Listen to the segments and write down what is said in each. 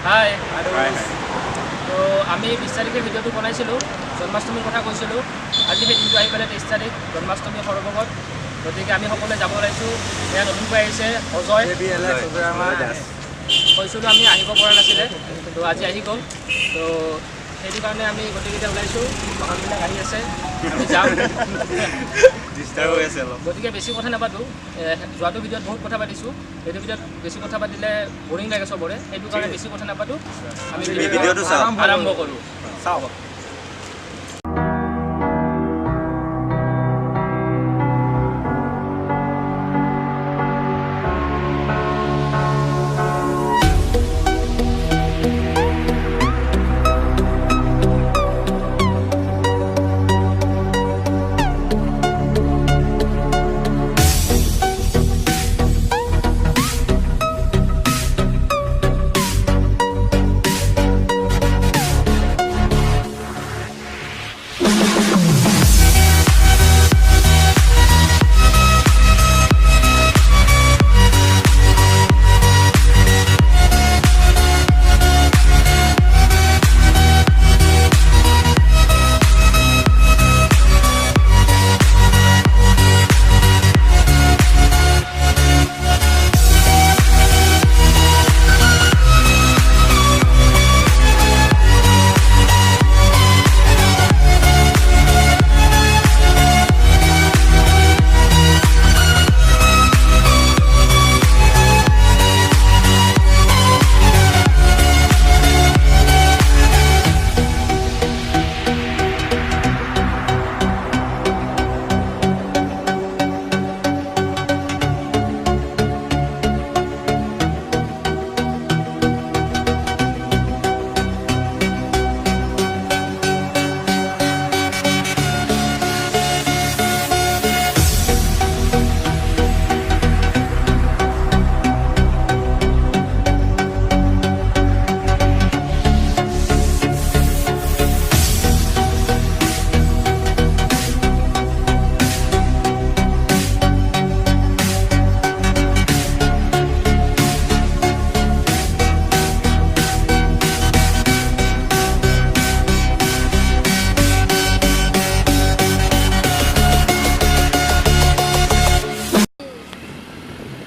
হাই তো আমি 20 তাৰিখে ভিডিঅ'টো বনাইছিলোঁ জন্মাষ্টমীৰ কথা কৈছিলোঁ আজি সেই দিনটো আহি পেলাই 23 তাৰিখ জন্মাষ্টমী সৰবগত গতিকে আমি সকলোৱে যাব ওলাইছোঁ এয়া নতুনকৈ আহিছে অজয় কৈছিলোঁ আমি আহিব পৰা নাছিলে তো আজি আহি গ'ল তো সেইটো কাৰণে আমি গোটেইকেইটা ওলাইছোঁ বাহনবিলাক আহি আছে আমি যাম গতিকে বেছি কথা নাপাতোঁ যোৱাটো ভিডিঅ'ত বহুত কথা পাতিছোঁ এইটো ভিডিঅ'ত বেছি কথা পাতিলে বৰিং লাগে চবৰে সেইটো কাৰণে বেছি কথা নাপাতোঁ আমি ভিডিঅ'টো আৰম্ভ কৰোঁ চাওক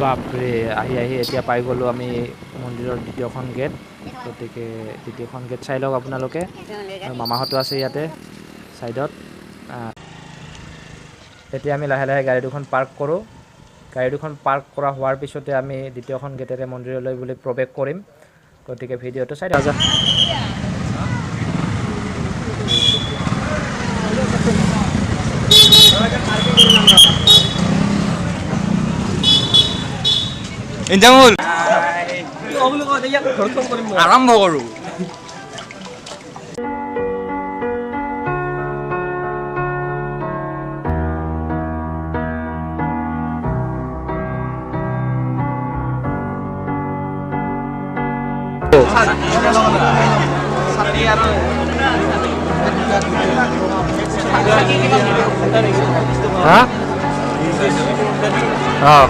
বাপৰে আহি এতিয়া পাই গ'লোঁ আমি মন্দিৰৰ দ্বিতীয়খন গেট গতিকে দ্বিতীয়খন গেট চাই লওক আপোনালোকে মামাহঁতো আছে ইয়াতে ছাইডত এতিয়া আমি লাহে লাহে গাড়ী দুখন পাৰ্ক কৰোঁ গাড়ী দুখন পাৰ্ক কৰা হোৱাৰ পিছতে আমি দ্বিতীয়খন গেটেৰে মন্দিৰলৈ বুলি প্ৰৱেশ কৰিম গতিকে ভিডিঅ'টো চাই দিয়ক ইনজামুল আৰম্ভ কৰোঁ অঁ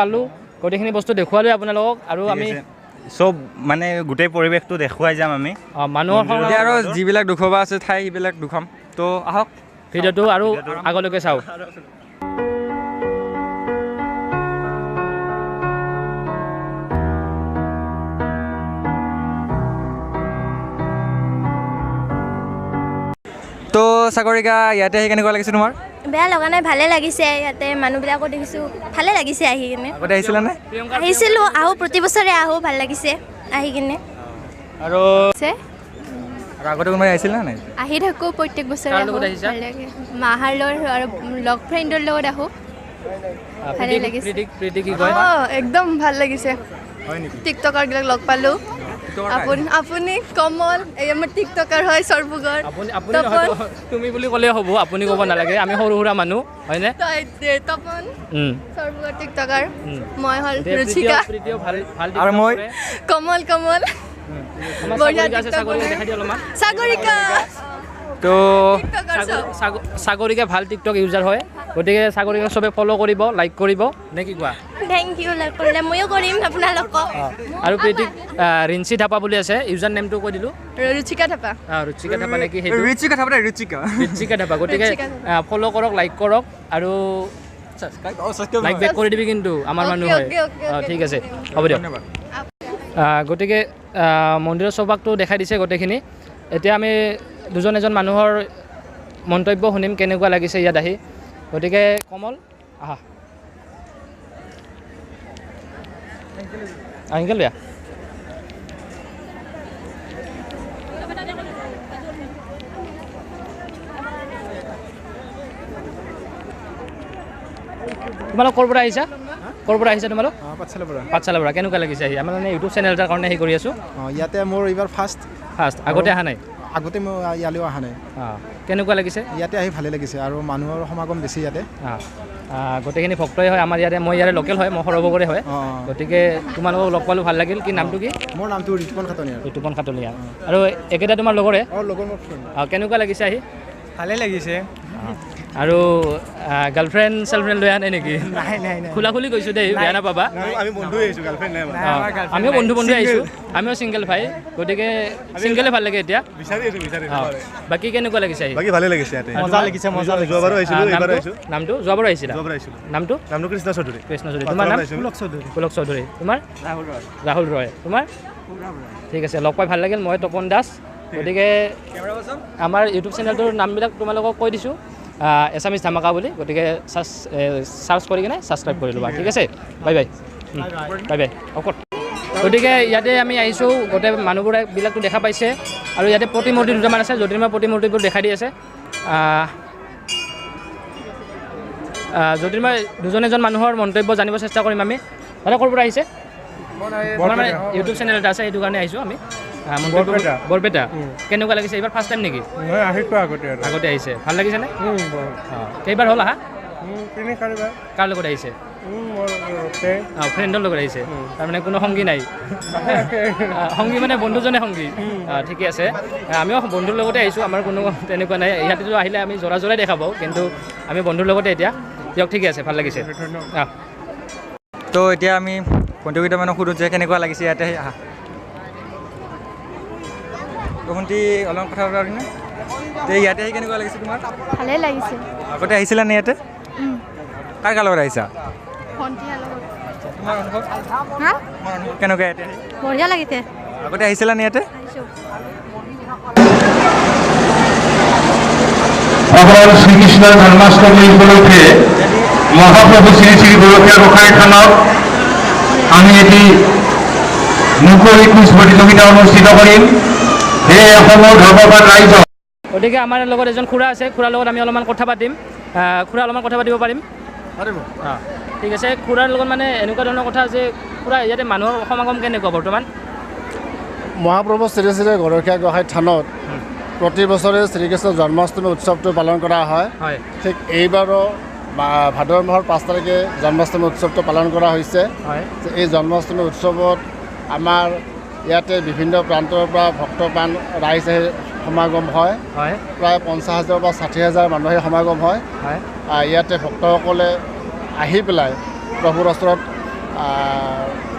পালোঁ গোটেইখিনি বস্তু দেখুৱালোঁ আপোনালোকক আৰু আমি চব মানে গোটেই পৰিৱেশটো দেখুৱাই যাম আমি মানুহৰ এতিয়া আৰু যিবিলাক দেখুৱাব আছে ঠাই সেইবিলাক দেখুৱাম তো আহক ভিডিঅ'টো আৰু আগলৈকে চাওক তো সাগৰিকা ইয়াতে আহি কেনেকুৱা লাগিছে তোমাৰ বেয়া লগা নাই ভালে লাগিছে ইয়াতে মানুহবিলাকো দেখিছোঁ ভালে লাগিছে আহি কিনে আগতে আহিছিলানে আহিছিলোঁ আহোঁ প্ৰতি বছৰে আহোঁ ভাল লাগিছে আহি কিনে আৰু আগতে কোনোবাই আহিছিল নাই আহি থাকোঁ প্ৰত্যেক বছৰে কাৰ লগত আহিছা? ভাল লাগে মাহাৰ লগত আৰু লগ ফ্ৰেণ্ডৰ লগত আহোঁ ভালে লাগিছে। প্ৰীতি কি কয় একদম ভাল লাগিছে হয় নেকি টিকটকাৰবিলাক লগ পালোঁ আপুনি কমল এই আমাৰ টিকটকাৰ হয় সৰ্বগৰ আপুনি নহয়, তুমি বুলি ক'লে হ'ব আপুনি ক'ব নালাগে আমি সৰু সুৰা মানুহ হয়নে তপন সৰ্বগৰ টিকটকাৰ মই হ'ল প্ৰীতিও ৰুচিকা ভাল ভাল আৰু মই কমল কমল বঢ়িয়া সাগৰিকা আছে সাগৰিকা দেখাই দিয়া অলপমান সাগৰিকা তো টিকটকাৰ চব সাগৰিকা ভাল টিকটক ইউজাৰ হয় গতিকে সাগৰিকা চবে ফ'ল' কৰিব লাইক কৰিব নে কি কোৱা থেংক ইউ লাইক কৰিলে ময়ো কৰিম আপোনালোকক আৰু প্ৰীতিক ৰিঞ্চি থাপা বুলি আছে ইউজাৰ নেমটো কৈ দিলোঁ ৰুচিকা থাপা ৰুচিকা থাপা নেকি সেইটো ৰিচিকা থাপা ৰিচিকা ৰিচিকা থাপা গতিকে ৰিচিকা ফ'ল' কৰক লাইক কৰক আৰু লাইক বেক কৰি দিবি কিন্তু আমাৰ মানুহ হয় ঠিক আছে হ'ব দিয়ক গতিকে মন্দিৰৰ চৌপাশটো দেখাই দিছে গোটেইখিনি এতিয়া আমি দুজন এজন মানুহৰ মন্তব্য শুনিম কেনেকুৱা লাগিছে ইয়াত আহি গতিকে কমল আহা আংকেল বেয়া তোমালোক ক'ৰ পৰা আহিছা ক'ৰ পৰা আহিছা তোমালোক পাঠশালাৰ পৰা কেনেকুৱা লাগিছে আহি আমাৰ মানে ইউটিউব চেনেল এটাৰ কাৰণে হেৰি কৰি আছোঁ ইয়াতে মোৰ এইবাৰ ফাৰ্ষ্ট আগতে অহা নাই আগতে মই ইয়ালৈও অহা নাই কেনেকুৱা লাগিছে ইয়াতে আহি ভালে লাগিছে আৰু মানুহৰ সমাগম বেছি ইয়াতে গোটেইখিনি ভক্তই হয় আমাৰ ইয়াতে মই ইয়াৰে লোকেল হয় মই সৰবগৰে হয় গতিকে তোমালোকক লগ পালোঁ ভাল লাগিল কি নামটো কি মোৰ নামটো ঋতুপন খাটনীয়া ঋতুপন খাটলীয়া আৰু একেটা তোমাৰ লগৰে লগৰ মোৰ ফ্ৰেণ্ড কেনেকুৱা লাগিছে আহি ভালে লাগিছে আৰু গাৰ্লফ্ৰেণ্ড চাৰ্লফ্ৰেণ্ড লৈ অহা নাই নেকি নাই নাই নাই খোলা খুলি কৈছোঁ দেই বেয়া নাপাবা আমি বন্ধু আহিছোঁ গাৰ্লফ্ৰেণ্ড নাই আমিও বন্ধু আহিছোঁ আমিও ছিংগল ভাই গতিকে ছিংগলে ভাল লাগে এতিয়া বিচাৰি বাকী কেনেকুৱা লাগিছে আহি বাকী ভালে লাগিছে ইয়াতে মজা লাগিছে মজা লাগিছে যোৱাবাৰো আহিছিলোঁ এইবাৰ আহিছোঁ নামটো যোৱাবাৰো আহিছিলা নামটো নামটো কৃষ্ণ চৌধুৰী কৃষ্ণ চৌধুৰী তোমাৰ নাম পুলক চৌধুৰী তোমাৰ ৰাহুল ৰয় তোমাৰ ঠিক আছে লগ পাই ভাল লাগিল মই তপন দাস গতিকে আমাৰ ইউটিউব চেনেলটোৰ নামবিলাক তোমালোকক কৈ দিছোঁ এছামিজ ধামাকা বুলি গতিকে চাৰ্চ কৰি কিনে ছাবস্ক্ৰাইব কৰি ল'বা ঠিক আছে বাই বাই বাই বাই অকত গতিকে ইয়াতে আমি আহিছোঁ গোটেই মানুহবোৰবিলাকতো দেখা পাইছে আৰু ইয়াতে প্ৰতিমূৰ্তি দুটামান আছে জ্যোতিৰ্ময় প্ৰতিমূৰ্তিবোৰ দেখাই দি আছে জ্যোতিৰ্ময় দুজন এজন মানুহৰ মন্তব্য জানিব চেষ্টা কৰিম আমি মানে ক'ৰ পৰা আহিছে মানে ইউটিউব চেনেল এটা আছে সেইটো কাৰণে আহিছোঁ আমি বৰপেটা কেনেকুৱা লাগিছে এইবাৰ ফাৰ্ষ্ট টাইম নেকি আগতে আহিছে ভাল লাগিছেনে কেইবাৰ হ'ল আহা কাৰ লগত আহিছে ফ্ৰেণ্ডৰ লগত আহিছে তাৰমানে কোনো সংগী নাই সংগী মানে বন্ধুজনে সংগী ঠিকে আছে আমিও বন্ধুৰ লগতে আহিছোঁ আমাৰ কোনো তেনেকুৱা নাই ইয়াতেতো আহিলে আমি জোৰা জোৰাই দেখা পাওঁ কিন্তু আমি বন্ধুৰ লগতে এতিয়া দিয়ক ঠিকে আছে ভাল লাগিছে তো এতিয়া আমি বন্ধুকেইটামানক সোধোঁ যে কেনেকুৱা লাগিছে ইয়াতে আহি আহা ভণ্টি অলপমান কথা পাতিনে যে ইয়াতে আহি কেনেকুৱা লাগিছে তোমাৰ ভালে লাগিছে আগতে আহিছিলা নে ইয়াতে কাৰ কাৰ লগত আহিছা ভণ্টিৰ লগত তোমাৰ অনুভৱ হা তোমাৰ অনুভৱ কেনেকুৱা ইয়াতে আহি বঢ়িয়া লাগিছে আগতে আহিছিলা নে ইয়াতে ভগৱান শ্ৰীকৃষ্ণৰ জন্মাষ্টমী উপলক্ষে মহাপ্ৰভু শ্ৰী শ্ৰী গৰখীয়া গোসাঁই থানত আমি এটি মুকলি কুইজ প্ৰতিযোগিতা অনুষ্ঠিত কৰিম সেয়ে অসমৰ ধৰ্মপাল ৰাইজ গতিকে আমাৰ লগত এজন খুৰা আছে খুৰাৰ লগত আমি অলপমান কথা পাতিম খুৰা অলপমান কথা পাতিব পাৰিম ঠিক আছে খুৰাৰ লগত মানে এনেকুৱা ধৰণৰ কথা যে খুৰা ইয়াতে মানুহৰ সমাগম কেনেকুৱা বৰ্তমান মহাপ্ৰভু শ্ৰী শ্ৰী গৰখীয়া গোসাঁই থানত প্ৰতি বছৰে শ্ৰীকৃষ্ণৰ জন্মাষ্টমী উৎসৱটো পালন কৰা হয় ঠিক এইবাৰো ভাদ মাহৰ 5 তাৰিখে জন্মাষ্টমী উৎসৱটো পালন কৰা হৈছে এই জন্মাষ্টমী উৎসৱত আমাৰ ইয়াতে বিভিন্ন প্ৰান্তৰ পৰা ভক্তপ্ৰাণ ৰাইজ আহি সমাগম হয় প্ৰায় 50,000 বা 60,000 মানুহে সমাগম হয় ইয়াতে ভক্তসকলে আহি পেলাই প্ৰভুৰ ওচৰত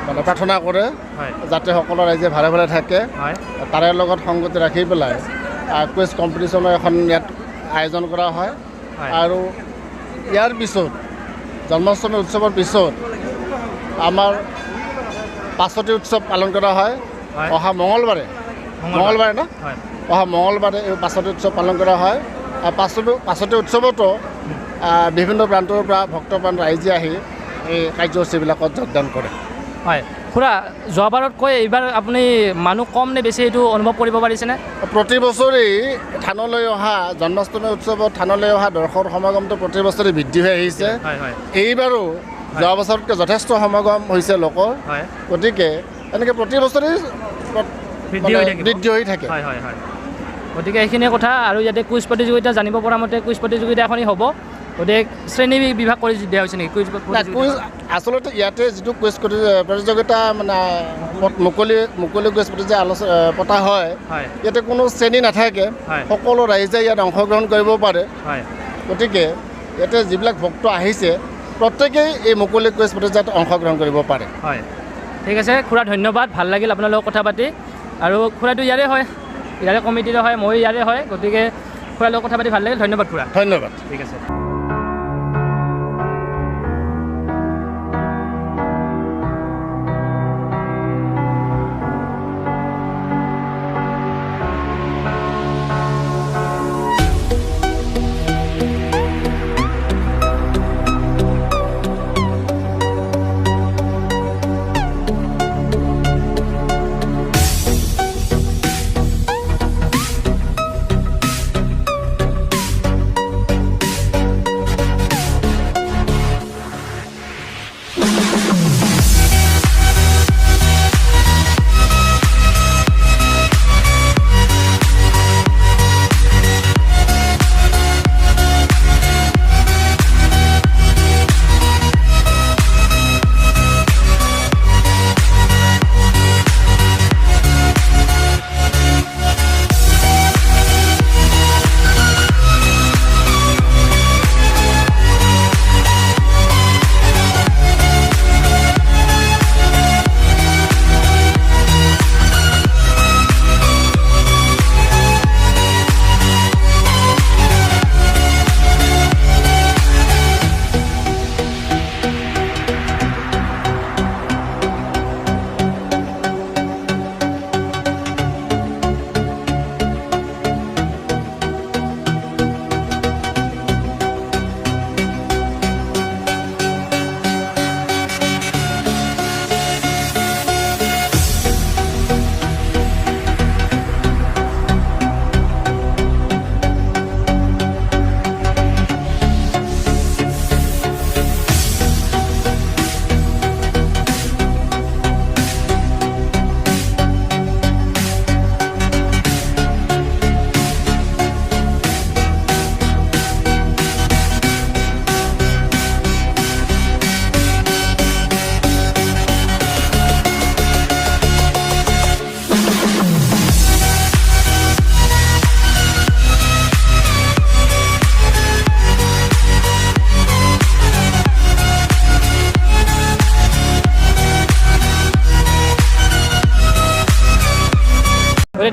মানে প্ৰাৰ্থনা কৰে যাতে সকলো ৰাইজে ভালে ভালে থাকে তাৰে লগত সংগতি ৰাখি পেলাই কুইজ কম্পিটিশ্যনৰ এখন ইয়াত আয়োজন কৰা হয় আৰু ইয়াৰ পিছত জন্মাষ্টমী উৎসৱৰ পিছত আমাৰ পাছতি উৎসৱ পালন কৰা হয় অহা মঙলবাৰে ন অহা মঙলবাৰে এই পাছতি উৎসৱ পালন কৰা হয় আৰু পাছতি উৎসৱতো বিভিন্ন প্ৰান্তৰ পৰা ভক্তপ্ৰাণ ৰাইজে আহি এই কাৰ্যসূচীবিলাকত যোগদান কৰে হয় খুৰা যোৱাবাৰতকৈ এইবাৰ আপুনি মানুহ কম নে বেছি এইটো অনুভৱ কৰিব পাৰিছেনে প্ৰতি বছৰেই থানলৈ অহা জন্মাষ্টমী উৎসৱত থানলৈ অহা দৰ্শক সমাগমটো প্ৰতি বছৰে বৃদ্ধি হৈ আহিছে এইবাৰো যোৱা বছৰতকৈ যথেষ্ট সমাগম হৈছে লোকৰ গতিকে এনেকৈ প্ৰতি বছৰেই বৃদ্ধি হৈ থাকে গতিকে এইখিনিয়ে কথা আৰু ইয়াতে কুইজ প্ৰতিযোগিতা জানিব পৰা মতে কুইজ প্ৰতিযোগিতা এখনেই হ'ব গতিকে শ্ৰেণী বিভাগ কৰি দিয়া হৈছে নেকি কুইজ আচলতে ইয়াতে যিটো কুইজ প্ৰতিযোগিতা মানে মুকলি কুইজ প্ৰতিযোগিতা পতা হয় ইয়াতে কোনো শ্ৰেণী নাথাকে সকলো ৰাইজে ইয়াত অংশগ্ৰহণ কৰিব পাৰে গতিকে ইয়াতে যিবিলাক ভক্ত আহিছে প্ৰত্যেকেই এই মুকলি কুইজ প্ৰতিযোগিতাত অংশগ্ৰহণ কৰিব পাৰে হয় ঠিক আছে খুৰা ধন্যবাদ ভাল লাগিল আপোনাৰ লগত কথা পাতি আৰু খুৰাটো ইয়াৰে হয় ইয়াৰে কমিটিৰে হয় মই ইয়াৰে হয় গতিকে খুৰাৰ লগত কথা পাতি ভাল লাগিল ধন্যবাদ খুৰা ধন্যবাদ ঠিক আছে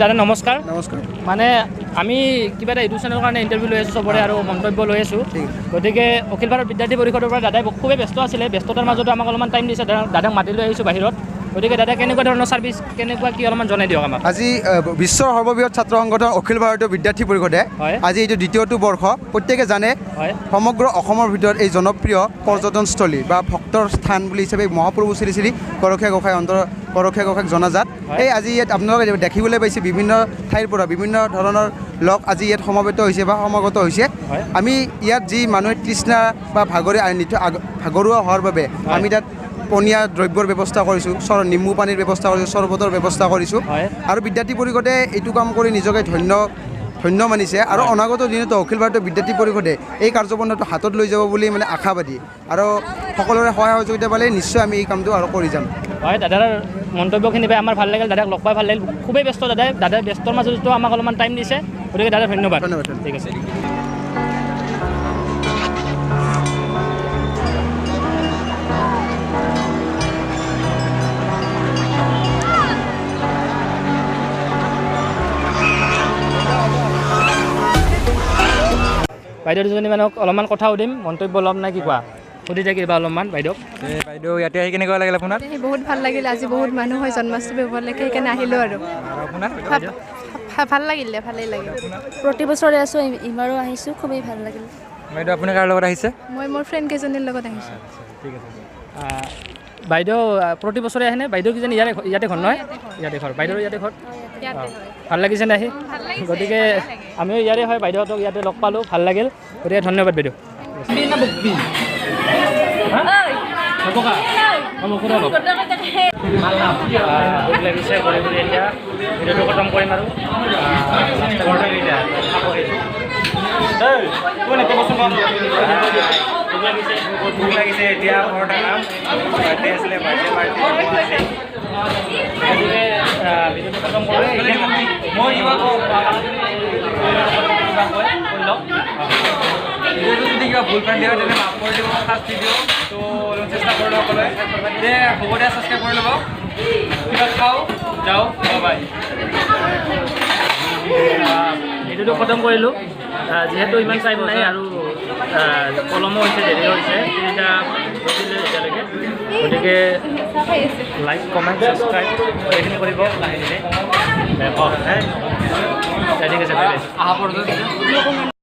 দাদা নমস্কাৰ মানে আমি কিবা এটা এডুকেশ্যনৰ কাৰণে ইণ্টাৰভিউ লৈ আছোঁ চবৰে আৰু মন্তব্য লৈ আছোঁ গতিকে অখিল ভাৰত বিদ্যাৰ্থী পৰিষদৰ পৰা দাদাই খুবেই ব্যস্ত আছিলে ব্যস্ততাৰ মাজতো আমাক অলপমান টাইম দিছে দাদাক মাতি লৈ আহিছোঁ বাহিৰত গতিকে দাদা কেনেকুৱা ধৰণৰ ছাৰ্ভিচ কেনেকুৱা কি অলপমান জনাই দিয়ক আমাক আজি বিশ্বৰ সৰ্ববৃহৎ ছাত্ৰ সংগঠন অখিল ভাৰতীয় বিদ্যাৰ্থী পৰিষদে আজি এইটো দ্বিতীয়টো বৰ্ষ প্ৰত্যেকে জানে সমগ্ৰ অসমৰ ভিতৰত এই জনপ্ৰিয় পৰ্যটনস্থলী বা ভক্তৰ স্থান বুলি হিচাপে মহাপ্ৰভু শ্ৰী শ্ৰী গৰখীয়া গোসাঁইক জনাজাত এই আজি ইয়াত আপোনালোকে দেখিবলৈ পাইছে বিভিন্ন ঠাইৰ পৰা বিভিন্ন ধৰণৰ লোক আজি ইয়াত সমবেত হৈছে বা সমাগত হৈছে আমি ইয়াত যি মানুহে তৃষ্ণা বা ভাগৰুৱা হোৱাৰ বাবে আমি তাত পনীয়া দ্ৰব্যৰ ব্যৱস্থা কৰিছোঁ নিম্বু পানীৰ ব্যৱস্থা কৰিছোঁ চৰবতৰ ব্যৱস্থা কৰিছোঁ আৰু বিদ্যাৰ্থী পৰিষদে এইটো কাম কৰি নিজকে ধন্য মানিছে আৰু অনাগত দিনতো অখিল ভাৰতীয় বিদ্যাৰ্থী পৰিষদে এই কাৰ্যপন্থাটো হাতত লৈ যাব বুলি মানে আশাবাদী আৰু সকলোৰে সহায় সহযোগিতা পালে নিশ্চয় আমি এই কামটো আৰু কৰি যাম হয় দাদাৰ মন্তব্যখিনি পাই আমাৰ ভাল লাগিল দাদাক লগ পাই ভাল লাগিল খুবেই ব্যস্ত দাদাই ব্যস্তৰ মাজতো আমাক অলপমান টাইম দিছে গতিকে দাদা ধন্যবাদ ঠিক আছে বাইদেউ দুজনী মানুহক অলপমান কথা সুধিম, মন্তব্য ল'ম নাই কি কোৱা? সুধি থাকিবা অলপমান বাইদেউক। বাইদেউ ইয়াতে আহি কেনেকুৱা লাগিল আপোনাৰ? বহুত ভাল লাগিল, আজি বহুত মানুহ হয় জন্মাষ্টমী উপলক্ষে, সেইকাৰণে আহিলোঁ আৰু আপোনাৰ ভাল লাগিলে, ভালেই লাগিল। প্ৰতি বছৰে আছোঁ, এইবাৰো আহিছোঁ, খুবেই ভাল লাগিল। বাইদেউ আপুনি কাৰ লগত আহিছে? মই মোৰ ফ্ৰেণ্ড কেইজনীৰ লগত আহিছোঁ। ঠিক আছে। বাইদেউ প্ৰতি বছৰে আহেনে? বাইদেউ কিজানি ইয়াতে ঘৰ নহয়? ইয়াতে ঘৰ, বাইদেউৰ ইয়াতে ঘৰ। ভাল লাগিছে নে আহি? গতিকে আমিও ইয়াৰে হয়, বাইদেউহঁতক ইয়াতে লগ পালোঁ, ভাল লাগিল। গতিকে ধন্যবাদ বাইদেউ। লাগিছে কৰি এতিয়া ভিডিঅ'টো খতম কৰিম আৰু ভোক লাগিছে এতিয়া ঘৰত খাম বাৰ্থডে আছিলে বাৰ্থডে পাৰ্টি গতিকে ভিডিঅ'টো খতম কৰোঁ। মই কিবা ভিডিঅ'টো যদি কিবা ভুল ভ্ৰান্তি হয় তেন্তে মাফ কৰি দিব, শাস্তি দিওঁ। তো অলপ চেষ্টা কৰি ল'ব সকলোৱে। যে হ'ব দিয়া, ছাবস্ক্ৰাইব কৰি ল'ব। কিবা খাওঁ, যাওঁ, বাই। ভিডিঅ'টো খতম কৰিলোঁ। যিহেতু ইমান টাইম নাই আৰু পলমো হৈছে, দেৰি হৈছে, 3টা বাজিলে এতিয়ালৈকে। গতিকে লাইক, কমেণ্ট, ছাবস্ক্ৰাইব এইখিনি কৰিব লাহে লাহে। ঠিক আছে, আহা পৰ্যন্ত